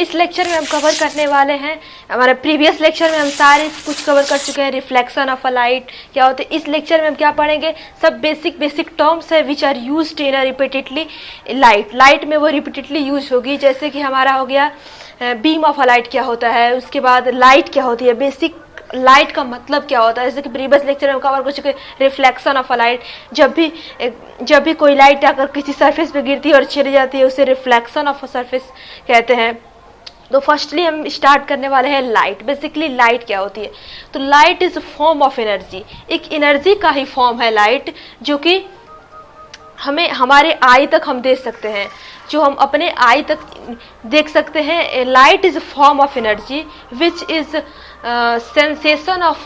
इस लेक्चर में हम कवर करने वाले हैं, हमारे प्रीवियस लेक्चर में हम सारे कुछ कवर कर चुके हैं। रिफ्लेक्शन ऑफ अ लाइट क्या होता है, इस लेक्चर में हम क्या पढ़ेंगे, सब बेसिक टर्म्स है which are used in a repeatedly light में वो रिपीटेडली यूज होगी। जैसे कि हमारा हो गया बीम ऑफ अ लाइट क्या होता है, उसके बाद लाइट क्या होती है, बेसिक लाइट का मतलब क्या होता है, जैसे कि प्रीवियस लेक्चर में कवर कर चुके रिफ्लेक्शन ऑफ अ लाइट। जब भी कोई लाइट आकर किसी सरफेस पे गिरती है और चली जाती है उसे रिफ्लेक्शन ऑफ अ सरफेस कहते हैं। तो फर्स्टली हम स्टार्ट करने वाले हैं लाइट। बेसिकली लाइट क्या होती है, तो light is form of energy, एक एनर्जी का ही फॉर्म है लाइट, जो कि हमें हमारे आई तक हम देख सकते हैं, जो हम अपने आई तक देख सकते हैं। Light is form of energy which is sensation of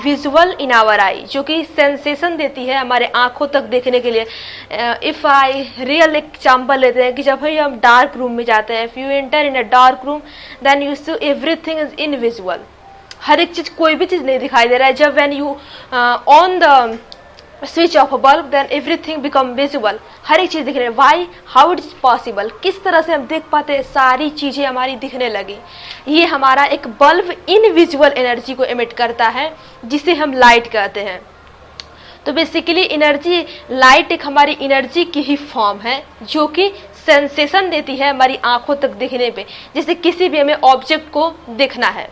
visual in our eye, जो कि सेंसेशन देती है हमारे आंखों तक देखने के लिए। इफ आई रियल एग्जाम्पल लेते हैं कि जब हम डार्क रूम में जाते हैं, if you enter in a dark room then you see everything is invisible, हर एक चीज, कोई भी चीज नहीं दिखाई दे रहा है। जब when you on the switch of a bulb then everything become visible, हर एक चीज दिख रही है। Why, how it is possible, किस तरह से हम देख पाते हैं, सारी चीजें हमारी दिखने लगी। ये हमारा एक बल्ब इनविजिबल एनर्जी को एमिट करता है जिसे हम लाइट कहते हैं। तो बेसिकली एनर्जी, लाइट एक हमारी एनर्जी की ही फॉर्म है जो कि सेंसेशन देती है हमारी आंखों तक दिखने पे। जैसे किसी भी हमें ऑब्जेक्ट को देखना है,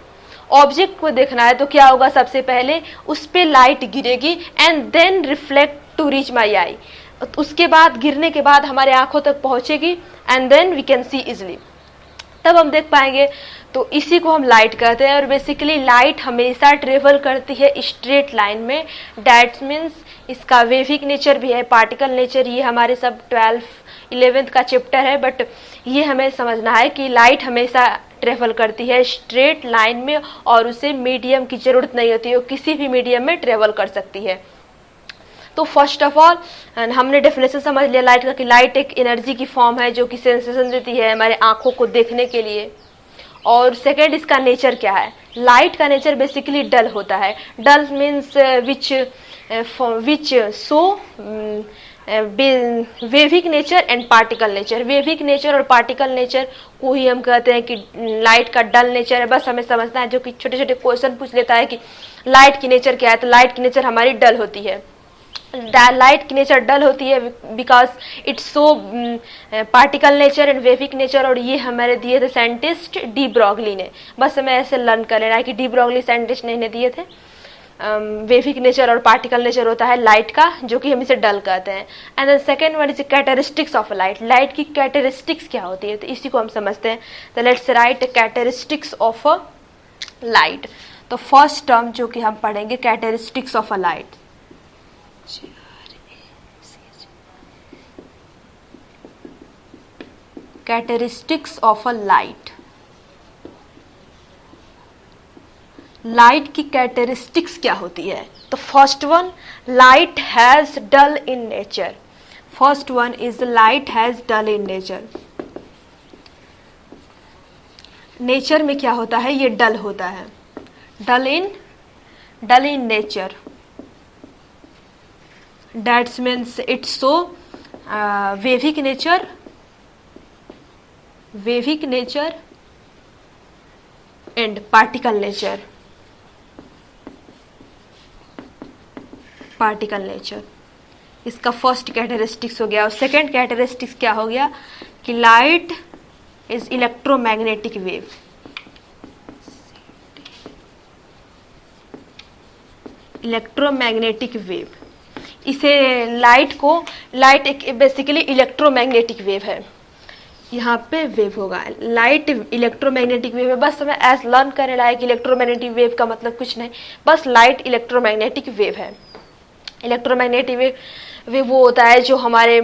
ऑब्जेक्ट को देखना है तो क्या होगा, सबसे पहले उस पे लाइट गिरेगी and then reflect to reach my eye, उसके बाद गिरने के बाद हमारे आंखों तक पहुंचेगी and then we can see easily, तब हम देख पाएंगे। तो इसी को हम लाइट कहते हैं। और बेसिकली लाइट हमेशा ट्रेवल करती है स्ट्रेट लाइन में, डैट मीन्स इसका वेविक नेचर भी है, पार्टिकल नेचर, ये हमारे सब 12th-11th का चैप्टर है, बट ये हमें समझना है कि लाइट हमेशा ट्रेवल करती है स्ट्रेट लाइन में और उसे मीडियम की जरूरत नहीं होती है, वो किसी भी मीडियम में ट्रेवल कर सकती है। तो फर्स्ट ऑफ ऑल हमने डेफिनेशन समझ लिया लाइट का कि लाइट एक एनर्जी की फॉर्म है जो कि सेंसेशन देती है हमारे आंखों को देखने के लिए। और सेकेंड, इसका नेचर क्या है, लाइट का नेचर बेसिकली डल होता है। Dual means which shows wavic nature and particle nature. Wavic nature और पार्टिकल नेचर को ही हम कहते हैं कि लाइट का डल नेचर है। बस हमें समझना है, जो कि छोटे छोटे क्वेश्चन पूछ लेता है कि लाइट की नेचर क्या है, तो लाइट की नेचर हमारी डल होती है। लाइट की नेचर डल होती है because it's shows particle nature and wavic nature, और ये हमारे दिए थे साइंटिस्ट डी ब्रॉगली ने। बस हमें ऐसे लर्न कर लेना है कि डी ब्रॉगली साइंटिस्ट ने इन्हें दिए थे। वेविक नेचर और पार्टिकल नेचर होता है लाइट का, जो कि हम इसे डल कहते हैं। And then second one is characteristics of light. Light की कैरेक्टरिस्टिक्स क्या होती है, तो इसी को हम समझते हैं। तो let's write characteristics of a light. तो फर्स्ट टर्म जो कि हम पढ़ेंगे characteristics of a light. Characteristics of a light. Light की कैरेक्टरिस्टिक्स क्या होती है, तो first one, light has dual in nature. First one is light has dual in nature. Nature में क्या होता है, ये डल होता है, dual in nature, that means it's shows wavic nature and particle nature. इसका फर्स्ट कैरेक्टरिस्टिक्स हो गया। और सेकेंड कैरेक्टरिस्टिक्स क्या हो गया कि light is electromagnetic wave. Electromagnetic wave, इसे लाइट एक बेसिकली इलेक्ट्रोमैग्नेटिक वेव है। यहाँ पे वेव होगा, लाइट इलेक्ट्रोमैग्नेटिक वेव है। बस हमें एज लर्न करने लायक इलेक्ट्रोमैग्नेटिक वेव का मतलब कुछ नहीं, बस लाइट इलेक्ट्रोमैग्नेटिक वेव है। इलेक्ट्रोमैग्नेटिक वेव वो होता है जो हमारे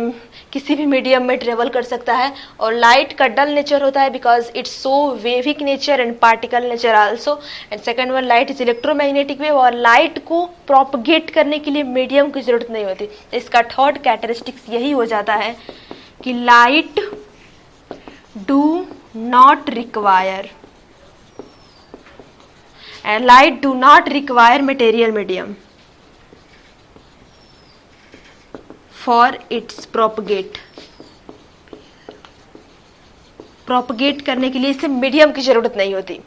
किसी भी मीडियम में ट्रेवल कर सकता है। और लाइट का डल नेचर होता है because it's shows wavic nature and particle nature also. And second one, light is electromagnetic wave, और लाइट को प्रोपगेट करने के लिए मीडियम की जरूरत नहीं होती। इसका थर्ड कैरेक्टरिस्टिक्स यही हो जाता है कि light do not require and light do not require material medium for its propagate। Propagate करने के लिए इसे मीडियम की ज़रूरत नहीं होती।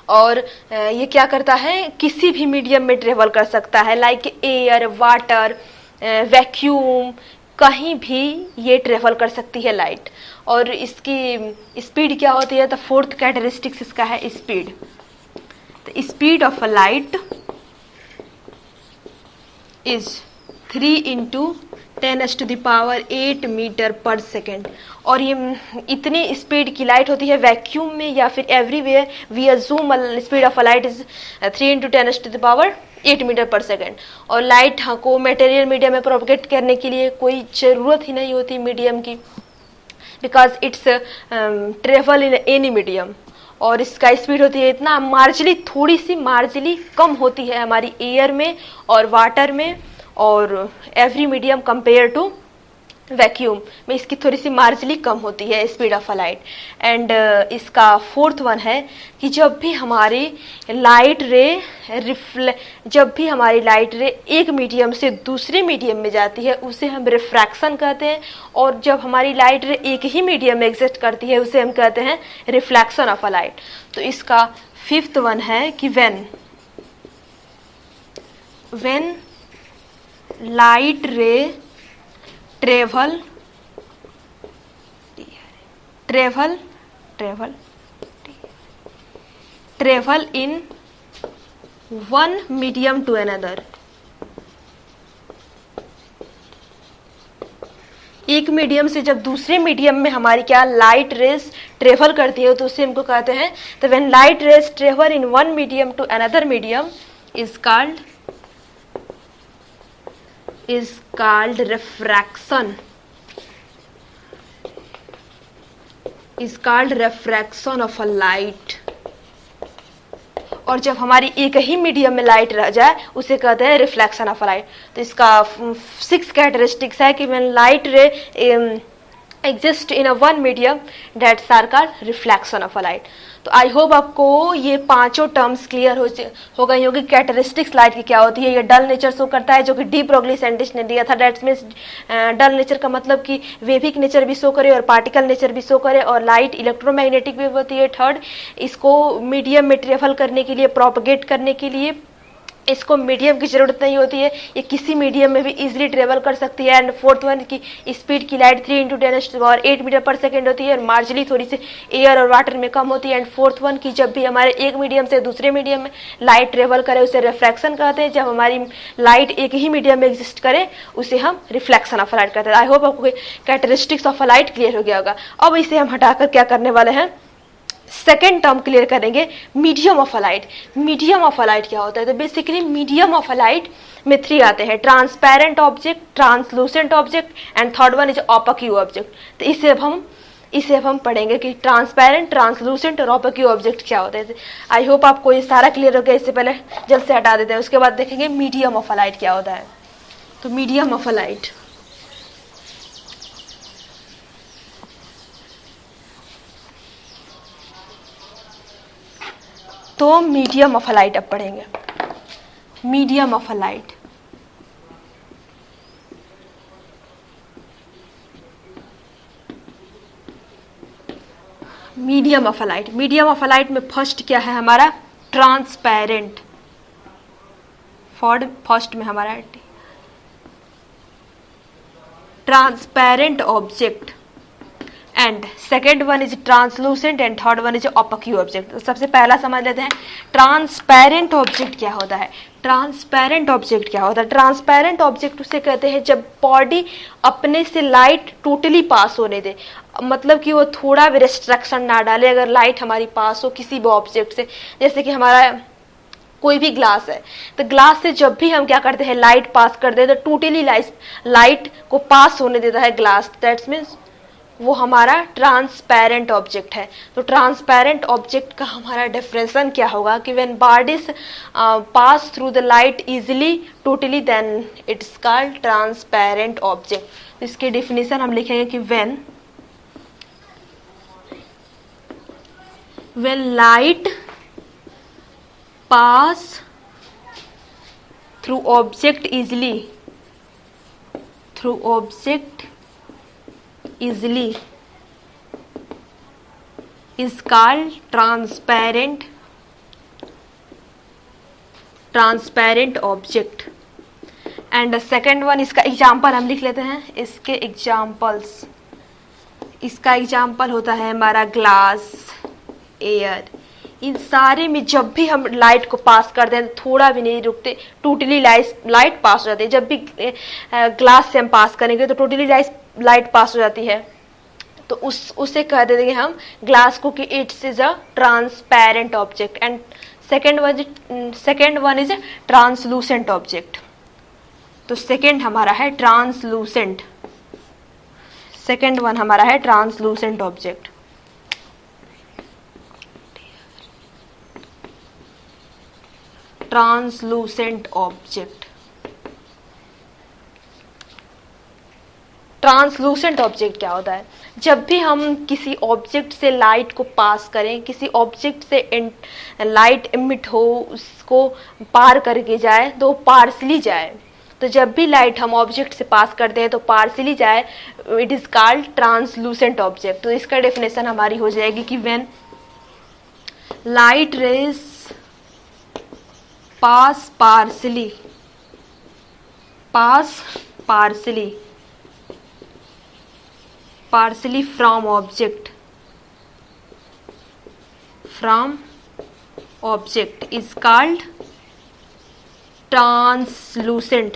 और ये क्या करता है, किसी भी मीडियम में ट्रेवल कर सकता है, लाइक एयर, वाटर, वैक्यूम, कहीं भी ये ट्रेवल कर सकती है लाइट। और इसकी स्पीड क्या होती है, तो फोर्थ कैरेक्टरिस्टिक्स इसका है speed. The speed of a light is 3 into 10⁸ metre per second. और ये इतनी स्पीड की लाइट होती है वैक्यूम में या फिर everywhere. We assume speed of a light is 3 into 10⁸ metre per second. और लाइट को मटेरियल मीडियम में प्रोपगेट करने के लिए कोई ज़रूरत ही नहीं होती मीडियम की, because it's travel in any medium. और इसका स्पीड होती है इतना मार्जिनली, थोड़ी सी मार्जिनली कम होती है हमारी एयर में और वाटर में और every medium compare to vacuum में इसकी थोड़ी सी मार्जिनली कम होती है speed of a light. And इसका फोर्थ वन है कि जब भी हमारी लाइट रे एक मीडियम से दूसरे मीडियम में जाती है उसे हम रिफ्रैक्शन कहते हैं। और जब हमारी लाइट रे एक ही मीडियम में एग्जिस्ट करती है उसे हम कहते हैं रिफ्लेक्शन ऑफ अ लाइट। तो इसका फिफ्थ वन है कि when light ray travel in one medium to another. एक मीडियम से जब दूसरे मीडियम में हमारी क्या लाइट रेस ट्रेवल करती है तो उसे हमको कहते हैं, तो when light rays travel in one medium to another medium is called refraction of a light। और जब हमारी एक ही मीडियम में लाइट रह जाए उसे कहते हैं रिफ्लेक्शन ऑफ अ लाइट। तो इसका 6 कैरेक्टरिस्टिक्स है कि when light ray exist in a one medium that's are called reflection of a light. तो आई होप आपको ये पांचों टर्म्स क्लियर हो गई होगी। कैरेक्टरिस्टिक्स लाइट की क्या होती है, ये डल नेचर शो करता है जो कि डी ब्रोगली साइंटिस्ट ने दिया था। दैट्स मीन्स डल नेचर का मतलब कि वेविक नेचर भी शो करे और पार्टिकल नेचर भी शो करे। और लाइट इलेक्ट्रोमैग्नेटिक वेव होती है। थर्ड, इसको मीडियम में ट्रेवल करने के लिए, प्रोपगेट करने के लिए इसको मीडियम की जरूरत नहीं होती है, ये किसी मीडियम में भी इजीली ट्रेवल कर सकती है। एंड फोर्थ वन की स्पीड की light 3 into 10⁸ metre per second होती है और मार्जिनली थोड़ी सी एयर और वाटर में कम होती है। एंड फोर्थ वन की जब भी हमारे एक मीडियम से दूसरे मीडियम में लाइट ट्रेवल करे उसे रिफ्रैक्शन कहते हैं। जब हमारी लाइट एक ही मीडियम में एग्जिस्ट करे उसे हम रिफ्लेक्शन ऑफ लाइट कहते हैं। आई होप आपको कैरेक्टरिस्टिक्स ऑफ लाइट क्लियर हो गया होगा। अब इसे हम हटाकर क्या करने वाले हैं, सेकेंड टर्म क्लियर करेंगे, medium of a light. Medium of a light क्या होता है, तो basically medium of a light में 3 आते हैं, transparent object, translucent object and third one is opaque object. तो इसे अब हम पढ़ेंगे कि ट्रांसपेरेंट, ट्रांसलूसेंट और ऑपक्यू ऑब्जेक्ट क्या होते हैं। आई होप आपको ये सारा क्लियर हो गया। इससे पहले जल्द से हटा देते हैं, उसके बाद देखेंगे मीडियम ऑफ अ लाइट क्या होता है। तो मीडियम ऑफ अ लाइट, तो मीडियम ऑफ अ लाइट अब पढ़ेंगे। Medium of a light, medium of a light, medium of a light में फर्स्ट क्या है हमारा, ट्रांसपेरेंट। फर्स्ट में हमारा transparent object and second one is translucent and third one is opaque object. तो सबसे पहला समझ लेते हैं ट्रांसपेरेंट ऑब्जेक्ट क्या होता है। ट्रांसपेरेंट ऑब्जेक्ट क्या होता है, ट्रांसपेरेंट ऑब्जेक्ट उसे कहते हैं जब बॉडी अपने से लाइट टोटली पास होने दे, मतलब कि वो थोड़ा भी रिस्ट्रक्शन ना डाले। अगर लाइट हमारी पास हो किसी भी ऑब्जेक्ट से, जैसे कि हमारा कोई भी ग्लास है, तो ग्लास से जब भी हम क्या करते हैं लाइट पास करते हैं तो टोटली लाइट को पास होने देता है ग्लास, दैट्स मीन्स वो हमारा ट्रांसपेरेंट ऑब्जेक्ट है। तो ट्रांसपेरेंट ऑब्जेक्ट का हमारा डेफिनेशन क्या होगा कि when bodies pass through the light easily totally then it's called transparent object. इसकी डेफिनेशन हम लिखेंगे कि when light pass through object easily is called transparent object. And second one, इसका एग्जाम्पल हम लिख लेते हैं, इसके एग्जाम्पल्स, इसका एग्जाम्पल होता है हमारा ग्लास, एयर। इन सारे में जब भी हम लाइट को पास करते हैं तो थोड़ा भी नहीं रुकते, टोटली लाइट पास हो जाती है। जब भी ग्लास से हम पास करेंगे तो टोटली लाइट पास हो जाती है, तो उसे कह देंगे हम ग्लास को कि it's is a transparent object. And second one is a translucent object. तो सेकेंड हमारा है ट्रांसलूसेंट, सेकेंड वन हमारा है translucent object. Translucent object, translucent object क्या होता है? जब भी हम किसी ऑब्जेक्ट से लाइट को पास करें, किसी ऑब्जेक्ट से लाइट इमिट हो, उसको पार करके जाए तो पार्सली जाए। तो जब भी लाइट हम ऑब्जेक्ट से पास करते हैं तो पार्सली जाए, it is called translucent object. तो इसका डेफिनेशन हमारी हो जाएगी कि when light rays pass partially from object is called translucent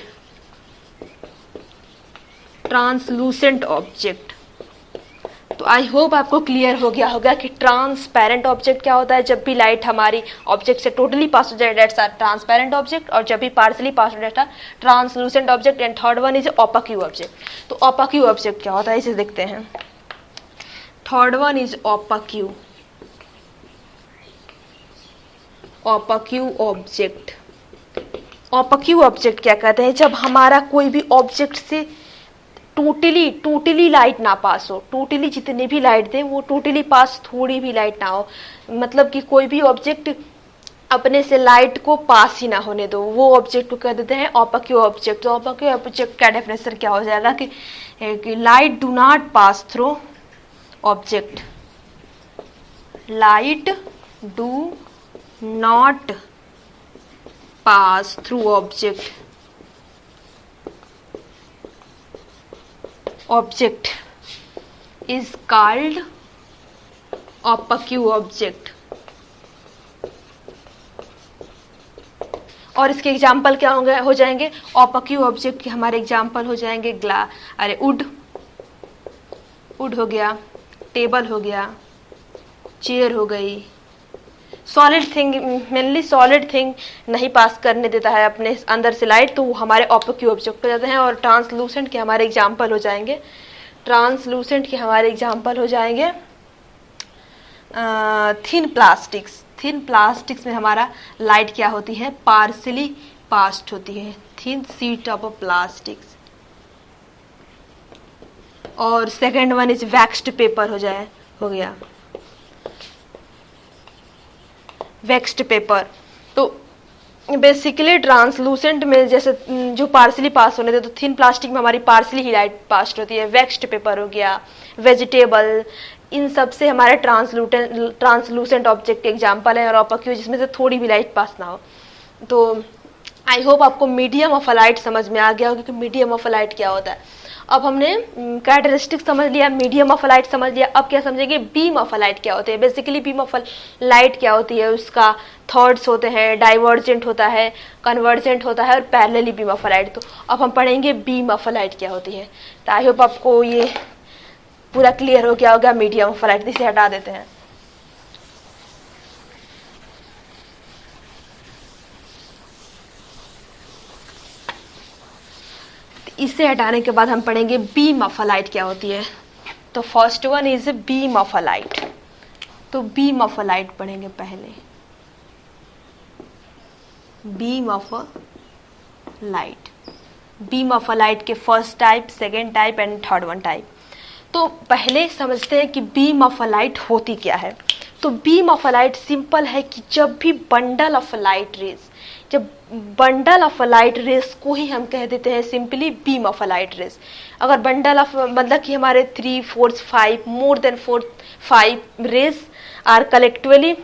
object। तो आई होप आपको क्लियर हो गया होगा कि ट्रांसपेरेंट ऑब्जेक्ट क्या होता है। जब भी लाइट हमारी ऑब्जेक्ट से टोटली पास हो जाए दैट्स आर ट्रांसपेरेंट ऑब्जेक्ट, और जब भी पार्सली पास हो जाए translucent object. And third one is opaque object. तो ओपाक्यू ऑब्जेक्ट क्या होता है इसे देखते हैं। Third one is opaque object. Opaque object क्या कहते हैं? जब हमारा कोई भी ऑब्जेक्ट से टोटली लाइट ना पास हो, टोटली जितने भी लाइट दे वो टोटली पास, थोड़ी भी लाइट ना हो, मतलब कि कोई भी ऑब्जेक्ट अपने से लाइट को पास ही ना होने दो, वो ऑब्जेक्ट को कह देते हैं ओपाक्यू ऑब्जेक्ट। तो ओपाक्यू ऑब्जेक्ट का डेफिनेशन क्या हो जाएगा कि light do not pass through object, light do not pass through object, object is called opaque object। और इसके एग्जाम्पल क्या होंगे, हो जाएंगे ओपाक्यू ऑब्जेक्ट के हमारे एग्जाम्पल हो जाएंगे वुड हो गया, टेबल हो गया, चेयर हो गई। Solid thing, mainly solid thing नहीं पास करने देता है अपने अंदर से लाइट, तो वो हमारे ओपाक्यू ऑब्जेक्ट हो जाते हैं। और ट्रांसलूसेंट के हमारे एग्जाम्पल हो जाएंगे, ट्रांसलूसेंट के हमारे एग्जाम्पल हो जाएंगे थिन प्लास्टिक्स। थिन प्लास्टिक्स में हमारा लाइट क्या होती है? पार्सली पास्ड होती है, थिन शीट ऑफ प्लास्टिक्स। और second one is vaxxed paper हो गया वैक्स्ड पेपर। तो बेसिकली ट्रांसलूसेंट में जैसे जो पार्सली पास होने थे, तो थिन प्लास्टिक में हमारी पार्सली ही लाइट पास होती है। वैक्स्ड पेपर हो गया, वेजिटेबल, इन सब से हमारे ट्रांसलूसेंट ऑब्जेक्ट के एग्जाम्पल है। और ओपाक्यू जिसमें से थोड़ी भी लाइट पास ना हो। तो आई होप आपको मीडियम ऑफ लाइट समझ में आ गया होगा कि मीडियम ऑफ लाइट क्या होता है। अब हमने कैरेक्टरिस्टिक समझ लिया, मीडियम ऑफ लाइट समझ लिया, अब क्या समझेंगे? बीम ऑफ लाइट क्या होते हैं। बेसिकली बीम ऑफ लाइट क्या होती है, उसका थॉट्स होते हैं, डाइवर्जेंट होता है, कन्वर्जेंट होता है और पैरेलली बीम ऑफ लाइट। तो अब हम पढ़ेंगे बीम ऑफ लाइट क्या होती है। तो आई होप आपको ये पूरा क्लियर हो गया होगा मीडियम ऑफ लाइट। इसे हटा देते हैं। इसे हटाने के बाद हम पढ़ेंगे बीम ऑफ लाइट क्या होती है। तो first one is beam of light. तो बीम ऑफ लाइट पढ़ेंगे पहले, beam of light. Beam of light के first type, second type and third one type. तो पहले समझते हैं कि बीम ऑफ लाइट होती क्या है। तो बीम ऑफ लाइट सिंपल है कि जब भी बंडल ऑफ लाइट रेज, जब बंडल ऑफ लाइट रेस को ही हम कह देते हैं simply beam of light rays. अगर बंडल ऑफ मतलब कि हमारे 3, 4, 5 more than 4, 5 rays are collectively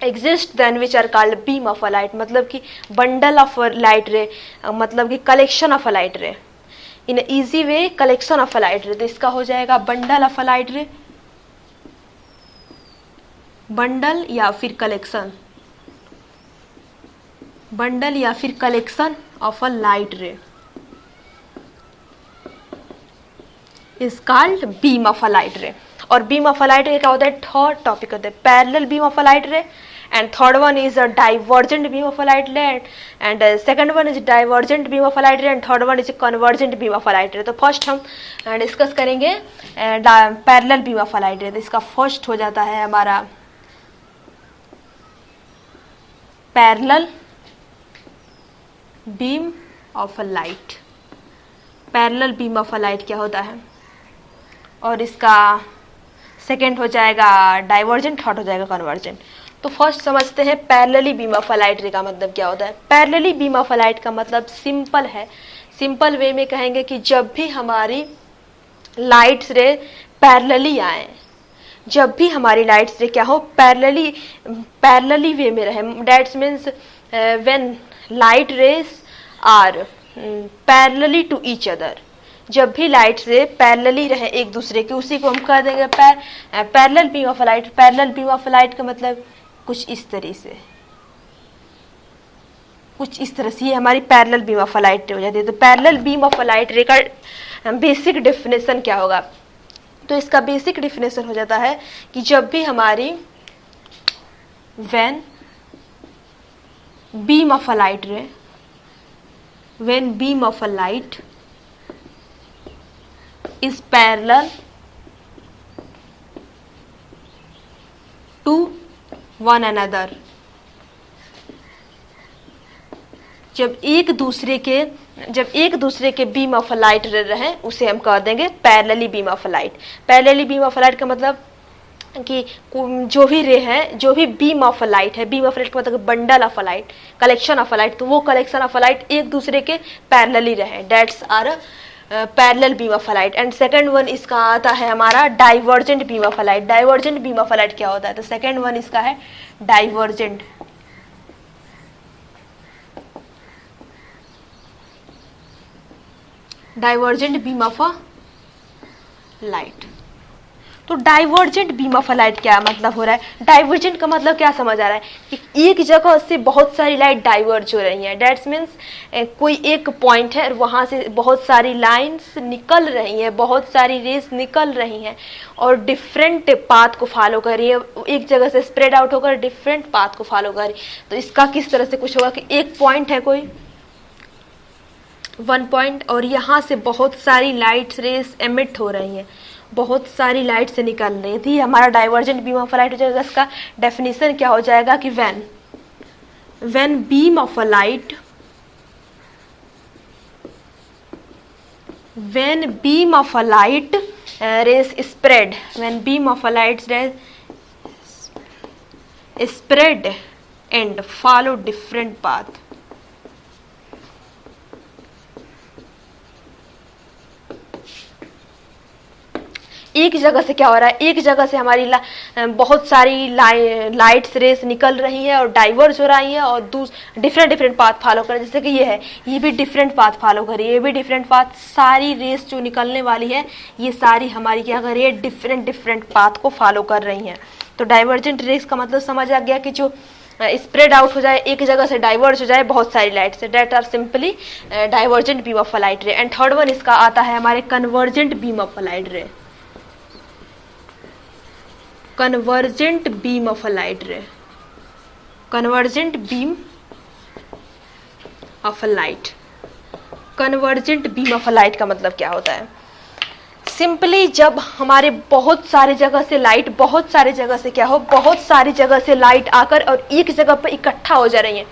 exist then which are called beam of a light, मतलब कि bundle of a light ray, मतलब कि collection of a light ray in a easy way, collection of a light ray। तो इसका हो जाएगा bundle of a light ray, bundle या फिर collection, bundle या फिर collection of a light ray is called beam of a light ray। और beam of a light ray क्या होता है, थर्ड टॉपिक होता है parallel beam of a light ray, and third one is a divergent beam of a light ray, and second one is divergent beam of a light ray, and third one is convergent beam of a light ray। तो first हम discuss करेंगे parallel beam of a light रे। तो इसका first हो जाता है हमारा parallel beam of a light. Parallel beam of a light क्या होता है, और इसका सेकेंड हो जाएगा डाइवर्जेंट, थर्ड हो जाएगा कन्वर्जेंट। तो फर्स्ट समझते हैं parallelly beam of a light रे का मतलब क्या होता है। Parallelly beam of a light का मतलब सिंपल है, सिंपल वे में कहेंगे कि जब भी हमारी लाइट्स रे पैरेलली आए, जब भी हमारी लाइट्स रे क्या हो पैरेलली वे में रहे, that's means when light rays are parallelly to each other, जब भी लाइट से पैरेलली रहे एक दूसरे के, उसी को हम कह देंगे parallel beam of light. Parallel beam of light का मतलब कुछ इस तरह से, कुछ इस तरह से ये हमारी पैरेलल बीम ऑफ लाइट हो जाती है। तो पैरेलल बीम ऑफ लाइट रे का बेसिक डेफिनेशन क्या होगा, तो इसका बेसिक डेफिनेशन हो जाता है कि जब भी हमारी when beam of a light रे, when beam of a light is parallel to one another, जब एक दूसरे के बीम ऑफ लाइट रहे उसे हम कह देंगे parallelly beam of light. Parallelly beam of light का मतलब कि जो भी रे है, जो भी बीम ऑफ लाइट है, बीम ऑफ लाइट का मतलब bundle of light, collection of light, तो वो कलेक्शन ऑफ लाइट एक दूसरे के पैरेलली रहे, that's are parallel beam of light. And second one इसका आता है हमारा divergent beam of light. Divergent beam of light क्या होता है, तो सेकंड वन इसका है divergent. Divergent beam of light. तो डाइवर्जेंट बीम ऑफ लाइट क्या मतलब हो रहा है, डाइवर्जेंट का मतलब क्या समझ आ रहा है कि एक जगह से बहुत सारी लाइट डाइवर्ज हो रही हैं, दैट्स मीन्स कोई एक पॉइंट है और वहाँ से बहुत सारी लाइंस निकल रही हैं, बहुत सारी रेस निकल रही हैं और डिफरेंट पाथ को फॉलो कर रही है, एक जगह से स्प्रेड आउट होकर डिफरेंट पाथ को फॉलो कर रही है। तो इसका किस तरह से कुछ होगा कि एक पॉइंट है, कोई वन पॉइंट, और यहाँ से बहुत सारी लाइट्स रेस एमिट हो रही हैं, बहुत सारी लाइट से निकल रही थी, हमारा डाइवर्जेंट बीम ऑफ लाइट हो जाएगा। इसका डेफिनेशन क्या हो जाएगा कि when beam of a light, when beam of a light race spread, when beam of a light race spread and follow different path, एक जगह से क्या हो रहा है, एक जगह से हमारी बहुत सारी लाइट्स रेस निकल रही है और डाइवर्ज हो रही है और डिफरेंट पाथ फॉलो कर, जैसे कि ये है, ये भी डिफरेंट पाथ फॉलो कर रही है, ये भी डिफरेंट पाथ, सारी रेस जो निकलने वाली है ये सारी हमारी क्या कर रही है, डिफरेंट पाथ को फॉलो कर रही हैं। तो डाइवर्जेंट रेस का मतलब समझ आ गया कि जो स्प्रेड आउट हो जाए, एक जगह से डाइवर्ज हो जाए बहुत सारी लाइट से, that are simply divergent beam of light ray. And third one इसका आता है हमारे convergent beam of light ray. Convergent beam of a light ray, convergent beam of a light. Convergent beam of a light का मतलब क्या होता है, simply जब हमारे बहुत सारे जगह से लाइट, बहुत सारे जगह से क्या हो, बहुत सारी जगह से लाइट आकर और एक जगह पर इकट्ठा हो जा रही है,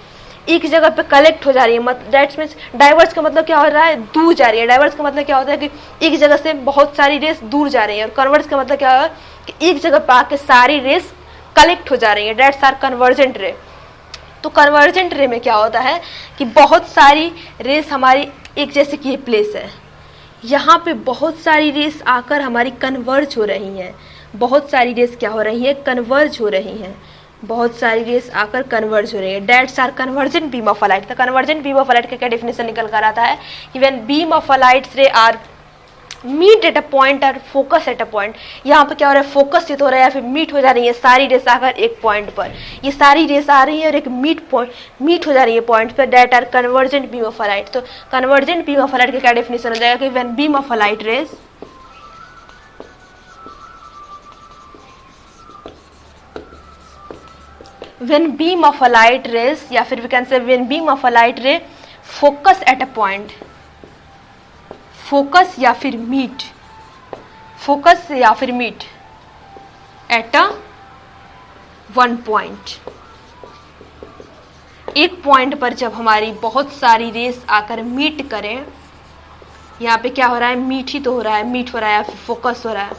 एक जगह पे कलेक्ट हो जा रही है, दैट्स मीन्स डाइवर्स का मतलब क्या हो रहा है, दूर जा रही है। डाइवर्स का मतलब क्या होता है कि एक जगह से बहुत सारी रेस दूर जा रही है, और कन्वर्स का मतलब क्या है कि एक जगह पे आके सारी रेस कलेक्ट हो जा रही है, दैट्स आर कन्वर्जेंट रे। तो कन्वर्जेंट रे में क्या होता है कि बहुत सारी रेस हमारी एक, जैसे कि ये प्लेस है, यहाँ पे बहुत सारी रेस आकर हमारी कन्वर्ज हो रही हैं, बहुत सारी रेस क्या हो रही है, कन्वर्ज हो रही हैं, बहुत सारी रेस आकर कन्वर्ज हो रही है, that's are convergent beam of a light. तो convergent beam of a light का क्या डेफिनेशन निकल कर आता है कि when beam of a light ray are meet at a point और फोकस एट अ पॉइंट, यहाँ पे क्या हो रहा है, फोकस हो रहा है या फिर मीट हो जा रही है सारी रेस आकर एक पॉइंट पर, ये सारी रेस आ रही है और एक मीट हो जा रही है पॉइंट पर, that are convergent beam of a light. तो convergent beam of a light का क्या डेफिनेशन हो जाएगा कि when beam of a light rays when beam of a light rays या फिर we can say when beam of a light ray focus at a point, focus या फिर meet, focus या फिर meet at a one point, एक point पर जब हमारी बहुत सारी रेस आकर मीट करें, यहाँ पे क्या हो रहा है, मीट ही तो हो रहा है, मीट हो रहा है या फिर फोकस हो रहा है,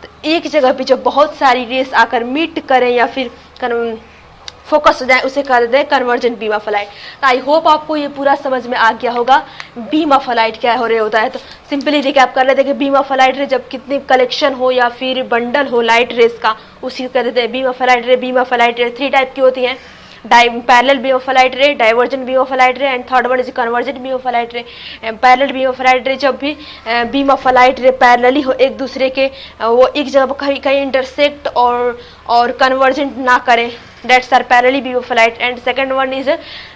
तो एक जगह पे जब बहुत सारी रेस आकर मीट करें या फिर फोकस हो जाए उसे कर दें कन्वर्जेंट बीम ऑफ लाइट। तो आई होप आपको ये पूरा समझ में आ गया होगा बीम ऑफ लाइट क्या हो रहा होता है। तो सिंपली रिकैप कर लेते हैं कि बीम ऑफ लाइट रे जब कितनी कलेक्शन हो या फिर बंडल हो लाइट रेस का, उसी को कर देते हैं बीम ऑफ लाइट रे। बीम ऑफ लाइट रे 3 टाइप की होती हैं, पैरेलल बीम ऑफ लाइट रे, divergent beam of light ray and third one is convergent beam of light रे। पैरेलल बीम ऑफ लाइट रे जब भी बीम ऑफ लाइट रे पैरेलली हो एक दूसरे के, वो एक जगह पर कहीं कहीं इंटरसेक्ट और कन्वर्जेंट ना करें, that's are parallelly beam of light. And second one is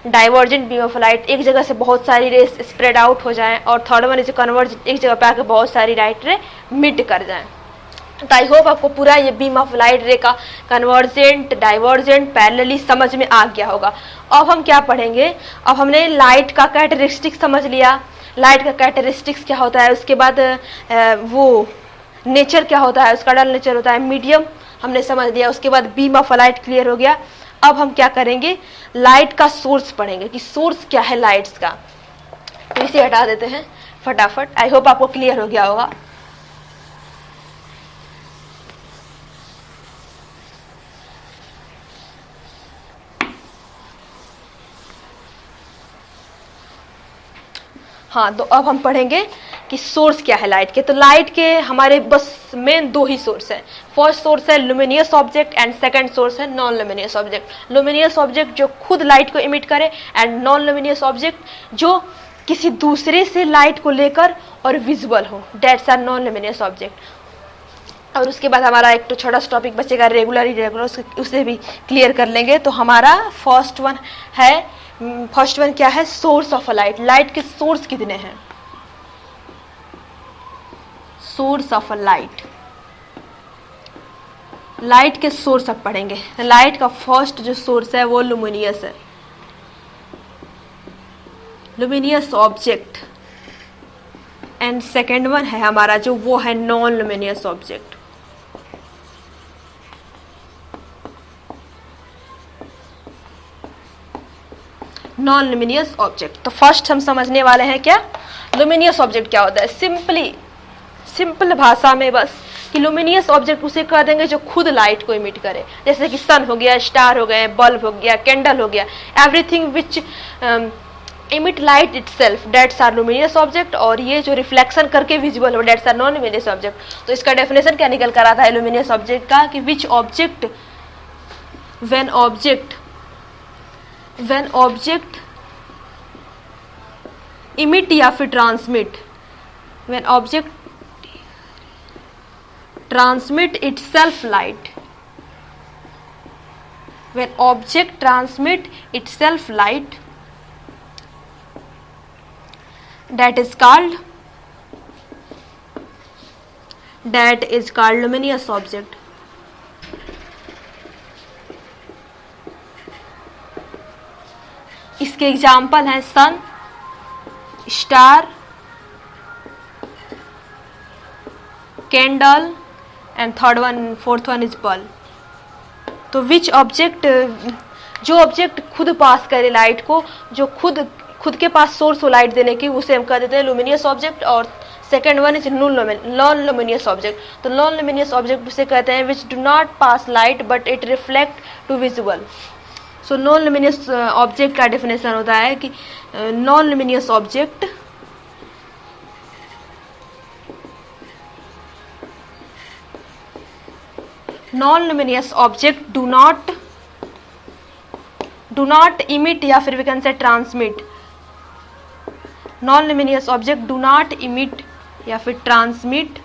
divergent beam of light, एक जगह से बहुत सारी रेस स्प्रेड आउट हो जाएं, और थर्ड वन इज कन्वर्जेंट, एक जगह पे आकर बहुत सारी लाइट रे मिड कर जाएं। तो आई होप आपको पूरा ये बीम ऑफ लाइट रे का कन्वर्जेंट, डाइवर्जेंट, पैरेलली समझ में आ गया होगा। अब हम क्या पढ़ेंगे, अब हमने लाइट का कैरेक्टरिस्टिक्स समझ लिया, लाइट का कैरेक्टरिस्टिक्स क्या होता है, उसके बाद वो नेचर क्या होता है, उसका डल नेचर होता है, मीडियम हमने समझ लिया, उसके बाद बीम ऑफ लाइट क्लियर हो गया। अब हम क्या करेंगे, लाइट का सोर्स पढ़ेंगे कि सोर्स क्या है लाइट्स का। तो इसे हटा देते हैं फटाफट, आई होप आपको क्लियर हो गया होगा। हाँ, तो अब हम पढ़ेंगे कि सोर्स क्या है लाइट के। तो लाइट के हमारे बस मेन 2 ही सोर्स है। फर्स्ट सोर्स है luminous object and second source है non luminous object. Luminous object जो खुद लाइट को इमिट करे, एंड नॉन लुमिनियस ऑब्जेक्ट जो किसी दूसरे से लाइट को लेकर और विजुअल हो, that's are non luminous object. और उसके बाद हमारा एक तो छोटा सा टॉपिक बचेगा रेगुलर इरेगुलर, उसे भी क्लियर कर लेंगे। तो हमारा फर्स्ट वन क्या है, source of a light. Light के सोर्स कितने हैं, source of a light, light के सोर्स अब पढ़ेंगे। लाइट का फर्स्ट जो सोर्स है वो लुमिनियस है, luminous object. And second one है हमारा जो वो है non luminous object. Non luminous object. तो फर्स्ट हम समझने वाले हैं क्या, लुमिनियस ऑब्जेक्ट क्या होता है। सिंपल भाषा में बस कि लुमिनियस ऑब्जेक्ट उसे कह देंगे जो खुद लाइट को इमिट करे, जैसे कि सन हो गया, स्टार हो गए, बल्ब हो गया, कैंडल हो गया, everything which emit light itself, that's are luminous object. और ये जो रिफ्लेक्शन करके विजिबल हो, that's are non luminous object. तो इसका डेफिनेशन क्या निकल कर आता है लुमिनियस ऑब्जेक्ट का कि which object when object emit या फिर transmit, when object transmit itself light, when object transmit itself light, that is called luminous object. इसके एग्जाम्पल हैं sun, star, candle and fourth one is bulb. तो which object, जो object खुद पास करे light को, जो खुद के पास सोर्स हो लाइट देने की, उसे हम कह देते हैं लुमिनियस ऑब्जेक्ट। और second one is non luminous object. तो नॉन लुमिनियस ऑब्जेक्ट उसे कहते हैं which do not pass light but it reflect to visual. So non luminous object का डेफिनेशन होता है कि non luminous object non luminous object do not emit या फिर we can say transmit, non luminous object do not emit या फिर transmit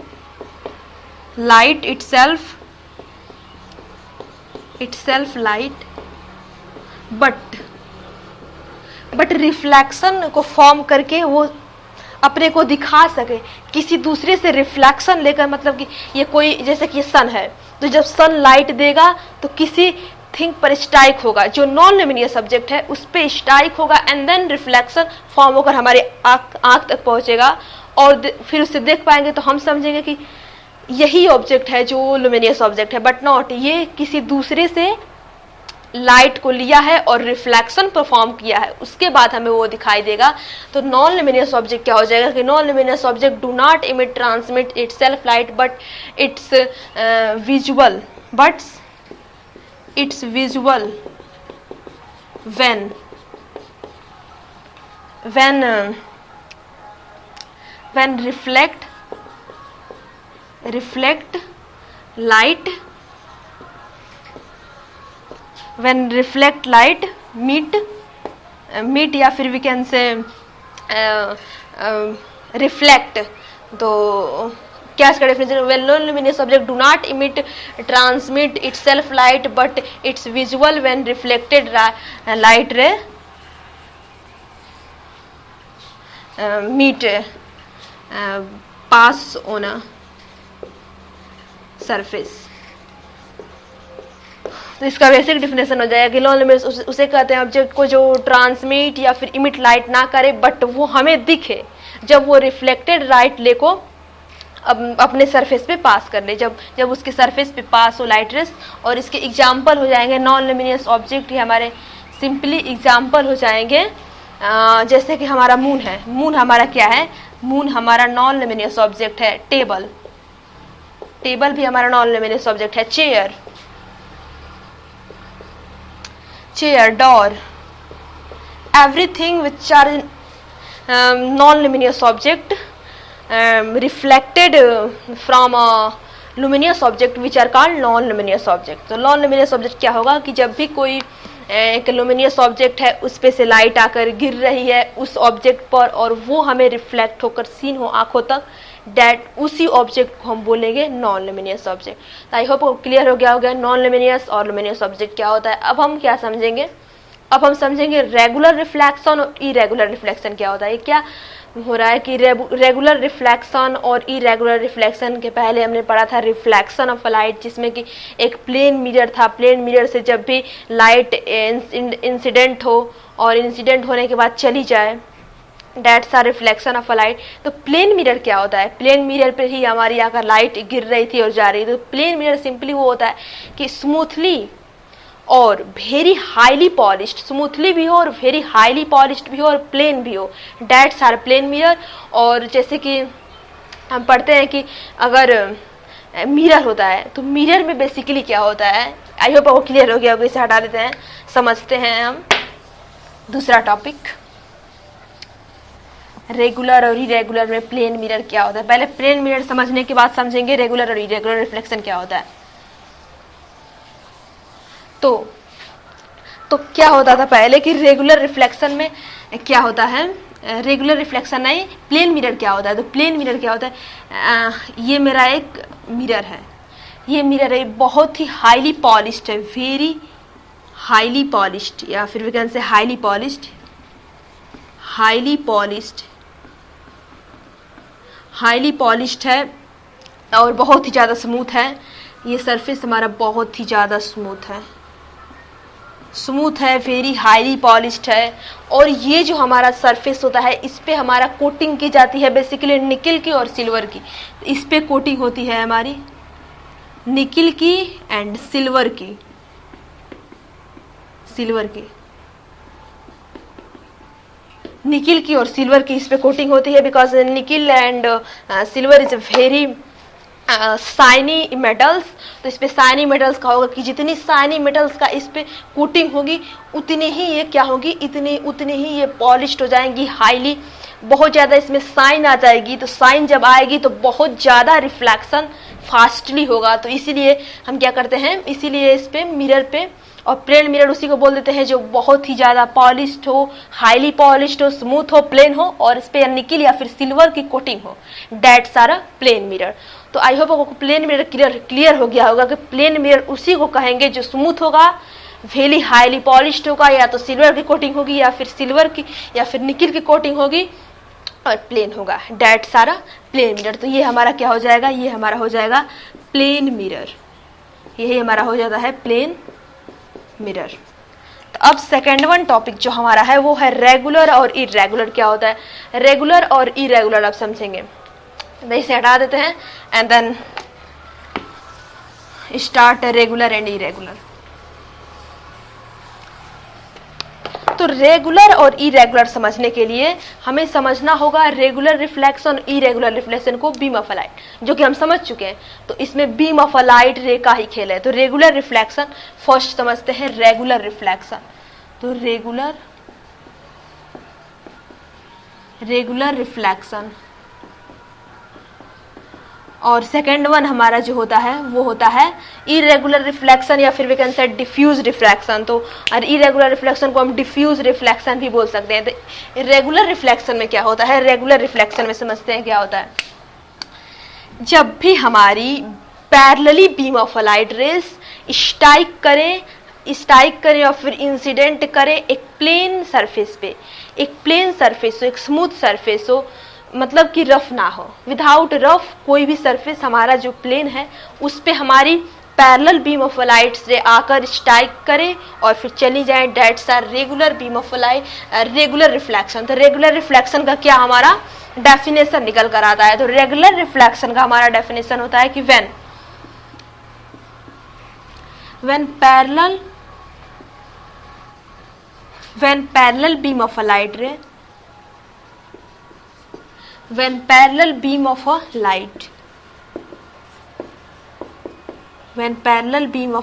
light itself light, but reflection को form करके वो अपने को दिखा सके, किसी दूसरे से रिफ्लेक्शन लेकर, मतलब कि ये कोई, जैसे कि ये सन है, तो जब सन लाइट देगा तो किसी थिंग पर स्ट्राइक होगा, जो नॉन लुमिनियस सब्जेक्ट है उस पर स्ट्राइक होगा एंड देन रिफ्लेक्शन फॉर्म होकर हमारे आँख तक पहुंचेगा और फिर उसे देख पाएंगे तो हम समझेंगे कि यही ऑब्जेक्ट है जो लुमिनियस ऑब्जेक्ट है, बट नॉट, ये किसी दूसरे से लाइट को लिया है और रिफ्लेक्शन परफॉर्म किया है, उसके बाद हमें वो दिखाई देगा। तो नॉन लुमिनियस ऑब्जेक्ट क्या हो जाएगा कि non luminous object do not emit transmit itself light but it's visual, when reflect light meet या फिर वी कैन से रिफ्लेक्ट, तो क्या इसका definition, well non luminous object do not emit transmit itself light but it's visual when reflected light रे meet pass on a surface। तो इसका basic definition हो जाएगा कि नॉन लुमिनियस उसे कहते हैं ऑब्जेक्ट को जो ट्रांसमिट या फिर इमिट लाइट ना करे बट वो हमें दिखे जब वो रिफ्लेक्टेड लाइट ले को अपने सरफेस पे पास कर ले, जब उसके सरफेस पे पास हो लाइट रेस। और इसके एग्जाम्पल हो जाएंगे नॉन लुमिनियस ऑब्जेक्ट, ये हमारे सिंपली एग्जाम्पल हो जाएंगे। जैसे कि हमारा मून है, मून हमारा क्या है, मून हमारा नॉन लुमिनियस ऑब्जेक्ट है। टेबल भी हमारा नॉन लुमिनियस ऑब्जेक्ट है। Chair, door, everything which are non luminous object reflected from a luminous object which are called non luminous object। तो नॉन लुमिनियस ऑब्जेक्ट क्या होगा कि जब भी कोई एक लुमिनियस ऑब्जेक्ट है उस पे से लाइट आकर गिर रही है उस ऑब्जेक्ट पर और वो हमें रिफ्लेक्ट होकर सीन हो आंखों तक, डेट उसी ऑब्जेक्ट को हम बोलेंगे non luminous object. I hope clear हो गया होगा नॉन लुमिनियस और लुमिनियस ऑब्जेक्ट क्या होता है। अब हम क्या समझेंगे, अब हम समझेंगे रेगुलर रिफ्लेक्शन और इरेगुलर रिफ्लेक्शन क्या होता है। क्या हो रहा है कि रेगुलर रिफ्लेक्शन और इरेगुलर रिफ्लेक्शन के पहले हमने पढ़ा था रिफ्लेक्शन ऑफ लाइट, जिसमें कि एक प्लेन मिरर था। प्लेन मिरर से जब भी लाइट इंसिडेंट हो और इंसिडेंट होने के बाद चली जाए, that's are reflection of light. तो प्लेन मिरर क्या होता है, प्लेन मिरर पे ही हमारी आकर लाइट गिर रही थी और जा रही थी। तो प्लेन मिरर सिंपली वो होता है कि स्मूथली और वेरी हाईली पॉलिश्ड, स्मूथली भी हो और वेरी हाईली पॉलिश्ड भी हो और प्लेन भी हो, डेट्स आर प्लेन मिरर। और जैसे कि हम पढ़ते हैं कि अगर मिरर होता है तो मिरर में बेसिकली क्या होता है, आई होप वो क्लियर हो गया होगा। इसे हटा देते हैं, समझते हैं हम दूसरा टॉपिक। रेगुलर और इरेगुलर में प्लेन मिरर क्या होता है। पहले प्लेन मिरर समझने के बाद समझेंगे रेगुलर और इरेगुलर रिफ्लेक्शन क्या होता है। तो क्या होता था पहले कि रेगुलर रिफ्लेक्शन में क्या होता है, रेगुलर रिफ्लेक्शन नहीं, प्लेन मिरर क्या होता है। तो प्लेन मिरर क्या होता है, ये मेरा एक मिरर है, ये मिरर है बहुत ही हाईली पॉलिश्ड है, वेरी हाईली पॉलिश्ड या फिर we can say highly polished, highly polished है और बहुत ही ज़्यादा स्मूथ है। ये सरफेस हमारा बहुत ही ज़्यादा स्मूथ है, वेरी हाईली पॉलिश्ड है। और ये जो हमारा सरफेस होता है इस पे हमारा कोटिंग की जाती है बेसिकली निकिल की और सिल्वर की। इस पे कोटिंग होती है हमारी निकिल की एंड सिल्वर की, निकिल की और सिल्वर की इस पे कोटिंग होती है because nickel and silver is a very shiny metals. तो इस पे शाइनी मेटल्स का होगा कि जितनी शाइनी मेटल्स का इस पे कोटिंग होगी उतनी ही ये क्या होगी, उतनी ही ये पॉलिश्ड हो जाएंगी, हाईली, बहुत ज़्यादा इसमें शाइन आ जाएगी। तो शाइन जब आएगी तो बहुत ज़्यादा रिफ्लेक्शन फास्टली होगा। तो इसीलिए हम क्या करते हैं, इसीलिए इस पे मिरर पे, और प्लेन मिरर उसी को बोल देते हैं जो बहुत ही ज़्यादा पॉलिश्ड हो, हाईली पॉलिश्ड हो, स्मूथ हो, प्लेन हो, और इस पे निकिल या फिर सिल्वर की कोटिंग हो, डेट सारा प्लेन मिरर। तो आई होप आपको प्लेन मिरर क्लियर हो गया होगा कि प्लेन मिरर उसी को कहेंगे जो स्मूथ होगा, वेरी हाईली पॉलिश्ड होगा, या तो सिल्वर की कोटिंग होगी, या फिर सिल्वर की या फिर निकिल की कोटिंग होगी, और प्लेन होगा, डेट सारा प्लेन मिरर। तो ये हमारा क्या हो जाएगा, ये हमारा हो जाएगा प्लेन मिरर, यही हमारा हो जाता है प्लेन मिरर। तो अब सेकेंड वन टॉपिक जो हमारा है वो है रेगुलर और इरेगुलर। क्या होता है रेगुलर और इरेगुलर, आप समझेंगे। इसे हटा देते हैं and then start regular and irregular. तो रेगुलर और इरेगुलर समझने के लिए हमें समझना होगा रेगुलर रिफ्लेक्शन, इरेगुलर रिफ्लेक्शन को बीम ऑफ लाइट, जो कि हम समझ चुके हैं। तो इसमें बीम ऑफ लाइट रे का ही खेल है। तो रेगुलर रिफ्लेक्शन फर्स्ट समझते हैं, रेगुलर रिफ्लेक्शन। तो रेगुलर रिफ्लेक्शन, और सेकेंड वन हमारा जो होता है वो होता है इरेगुलर रिफ्लेक्शन, या फिर we can say diffuse reflection. तो और इरेगुलर रिफ्लेक्शन को हम डिफ्यूज रिफ्लेक्शन भी बोल सकते हैं। तो रेगुलर रिफ्लेक्शन में क्या होता है, रेगुलर रिफ्लेक्शन में समझते हैं क्या होता है। जब भी हमारी parallelly beam of light race strike करें और फिर इंसिडेंट करें एक प्लेन सरफेस पे, एक प्लेन सरफेस हो, एक स्मूथ सरफेस हो, मतलब कि रफ ना हो, विदाउट रफ कोई भी सरफेस हमारा जो प्लेन है उस पे हमारी पैरेलल बीम ऑफ लाइट से आकर स्ट्राइक करे और फिर चली जाए, that's are regular beam of light, regular reflection. तो रेगुलर रिफ्लेक्शन का क्या हमारा डेफिनेशन निकल कर आता है। तो रेगुलर रिफ्लेक्शन का हमारा डेफिनेशन होता है कि when parallel beam of a light ray, when parallel beam of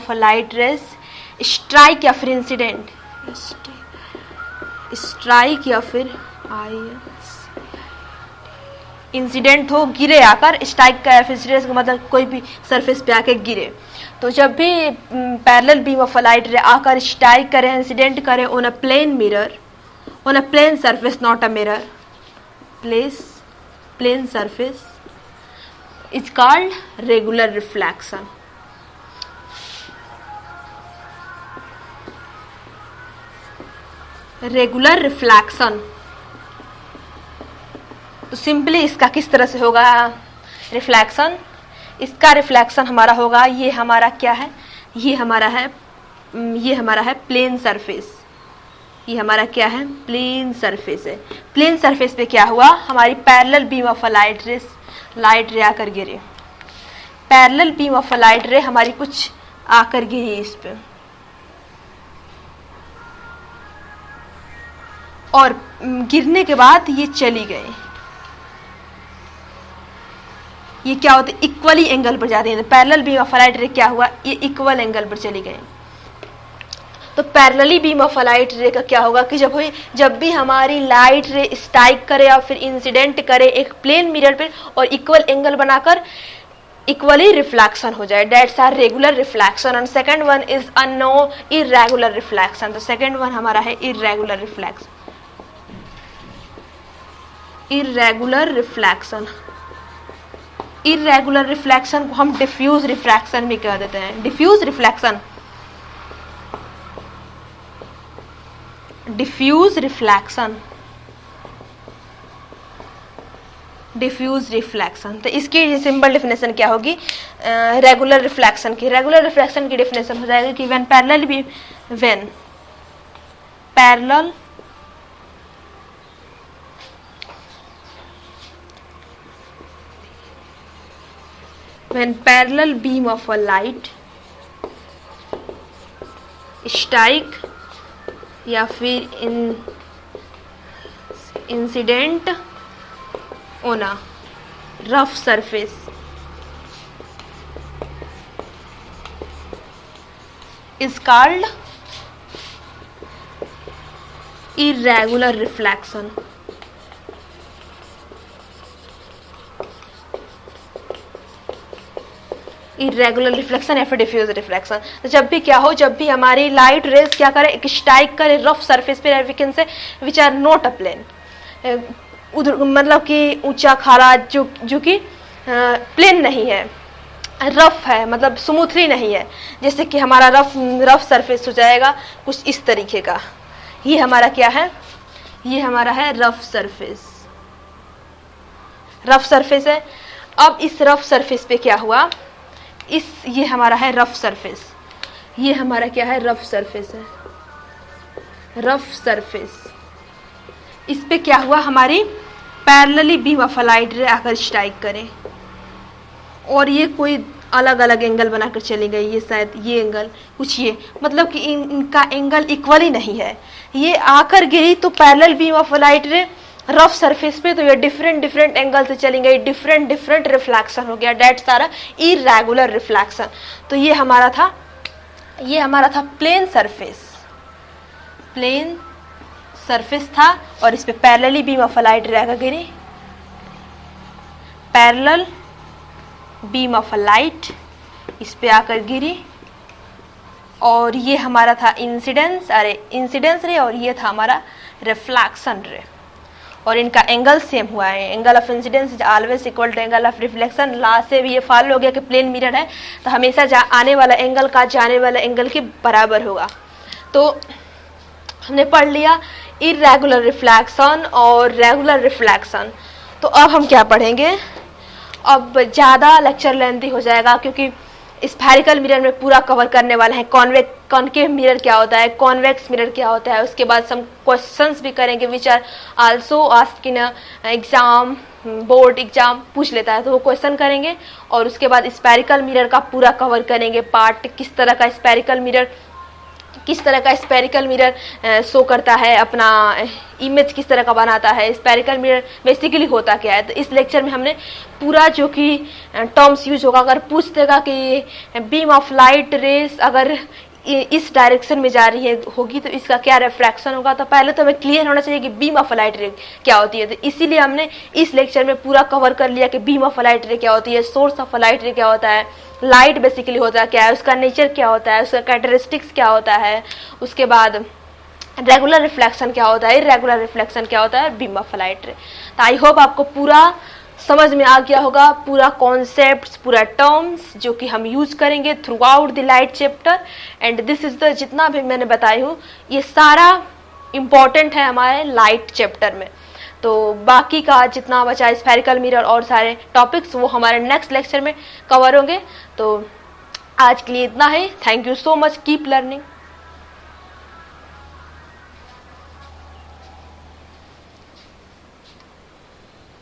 a light rays strike या फिर इंसिडेंट हो, गिरे आकर, स्ट्राइक का या फिर इंसिडेंट का मतलब कोई भी सरफेस पे आके गिरे। तो जब भी पैरेलल बीम ऑफ लाइट रे आकर स्ट्राइक करे, इंसिडेंट करे on a plane mirror, on a plane surface, not a mirror, plane surface, is called regular reflection. Regular reflection, तो सिंपली इसका किस तरह से होगा रिफ्लेक्शन, इसका रिफ्लेक्शन हमारा होगा, ये हमारा क्या है, ये हमारा है प्लेन सरफेस, ये हमारा क्या है प्लेन सरफेस है। प्लेन सरफेस पे क्या हुआ, हमारी पैरेलल बीम ऑफ लाइट रे आकर गिरे, पैरेलल बीम ऑफ लाइट रे हमारी कुछ आकर गिरी इस पे, और गिरने के बाद ये चली गई। ये क्या होता है, इक्वली एंगल पर जाती है। पैरेलल बीम ऑफ लाइट रे क्या हुआ, ये इक्वल एंगल पर चली गई। तो पैरेलली बीम ऑफ लाइट रे का क्या होगा कि जब भी हमारी लाइट रे स्ट्राइक करे या फिर इंसिडेंट करे एक प्लेन मिरर पे और इक्वल एंगल बनाकर इक्वली रिफ्लेक्शन हो जाए, that's are regular reflection. And second one is irregular reflection. तो सेकंड वन हमारा है इरेगुलर रिफ्लेक्शन। इरेगुलर रिफ्लेक्शन को हम डिफ्यूज रिफ्रैक्शन भी कह देते हैं। Diffuse reflection. तो इसकी सिंपल डेफिनेशन क्या होगी रेगुलर रिफ्लेक्शन की। रेगुलर रिफ्लेक्शन की डेफिनेशन हो जाएगी कि when parallel beam of a light strike या फिर incident on a rough surface is called irregular reflection. Irregular reflection या फिर डिफ्यूज रिफ्लेक्शन। तो जब भी क्या हो, जब भी हमारी लाइट रेज क्या करे, एक स्ट्राइक करे रफ सरफेस पे, we can say which are not a plane, उधर मतलब कि ऊंचा खाला जो कि प्लेन नहीं है, रफ है, मतलब स्मूथली नहीं है, जैसे कि हमारा रफ सरफेस हो जाएगा कुछ इस तरीके का। ये हमारा क्या है, ये हमारा है रफ सरफेस, रफ सरफेस है। अब इस रफ सरफेस पे क्या हुआ, ये हमारा है रफ सरफेस, ये हमारा क्या है, रफ सरफेस है, रफ सरफेस। इस पे क्या हुआ, हमारी पैरेलली बीम ऑफ लाइट रे आकर स्ट्राइक करे और ये कोई अलग अलग एंगल बनाकर चली गई, ये शायद ये एंगल कुछ, ये मतलब कि इनका एंगल इक्वली नहीं है। ये आकर गिरी तो पैरेलल बीम ऑफ लाइट रे रफ सरफेस पे, तो ये डिफरेंट एंगल से चली गई, डिफरेंट रिफ्लेक्शन हो गया, डेट सारा इरेगुलर रिफ्लेक्शन। तो ये हमारा था प्लेन सरफेस था और इस पे पैरेलली बीम ऑफ लाइट रे गिरी, पैरेलल बीम ऑफ लाइट इस पे आकर गिरी और ये हमारा था इंसिडेंस रे और ये था हमारा रिफ्लेक्शन रे, और इनका एंगल सेम हुआ है, angle of incidence is always equal to angle of reflection. Last से भी ये फॉलो हो गया कि प्लेन मिरर है तो हमेशा आने वाला एंगल का जाने वाला एंगल के बराबर होगा। तो हमने पढ़ लिया इरेगुलर रिफ्लेक्शन और रेगुलर रिफ्लेक्शन। तो अब हम क्या पढ़ेंगे, अब ज़्यादा लेक्चर लेंथी हो जाएगा क्योंकि स्फेरिकल मिरर में पूरा कवर करने वाले हैं। कॉन्केव मिरर क्या होता है, कॉन्वेक्स मिरर क्या होता है, उसके बाद some क्वेश्चंस भी करेंगे which are also asked in exam, board exam पूछ लेता है तो वो क्वेश्चन करेंगे। और उसके बाद स्फेरिकल मिरर का पूरा कवर करेंगे पार्ट, किस तरह का स्फेरिकल मिरर शो करता है, अपना इमेज किस तरह का बनाता है, स्फेरिकल मिरर बेसिकली होता क्या है। तो इस लेक्चर में हमने पूरा जो कि टर्म्स यूज होगा, अगर पूछ देगा कि बीम ऑफ लाइट रेस अगर इस डायरेक्शन में जा रही है होगी तो इसका क्या रिफ्रैक्शन होगा, तो पहले तो हमें क्लियर होना चाहिए कि बीम ऑफ लाइट रे क्या होती है। तो इसीलिए हमने इस लेक्चर में पूरा कवर कर लिया कि बीम ऑफ लाइट रे क्या होती है, सोर्स ऑफ लाइट रे क्या होता है, लाइट बेसिकली होता है क्या है, उसका नेचर क्या होता है, उसका कैरेक्टरिस्टिक्स क्या होता है, उसके बाद रेगुलर रिफ्लेक्शन क्या होता है, इरेगुलर रिफ्लेक्शन क्या होता है, बीम ऑफ लाइट रे। तो आई होप आपको पूरा समझ में आ गया होगा, पूरा कॉन्सेप्ट्स, पूरा टर्म्स जो कि हम यूज करेंगे through out the light chapter. And this is the जितना भी मैंने बताई हूँ ये सारा इम्पॉर्टेंट है हमारे लाइट चैप्टर में। तो बाकी का जितना बचा स्फेरिकल मिरर और सारे टॉपिक्स वो हमारे नेक्स्ट लेक्चर में कवर होंगे। तो आज के लिए इतना ही। Thank you so much, keep learning.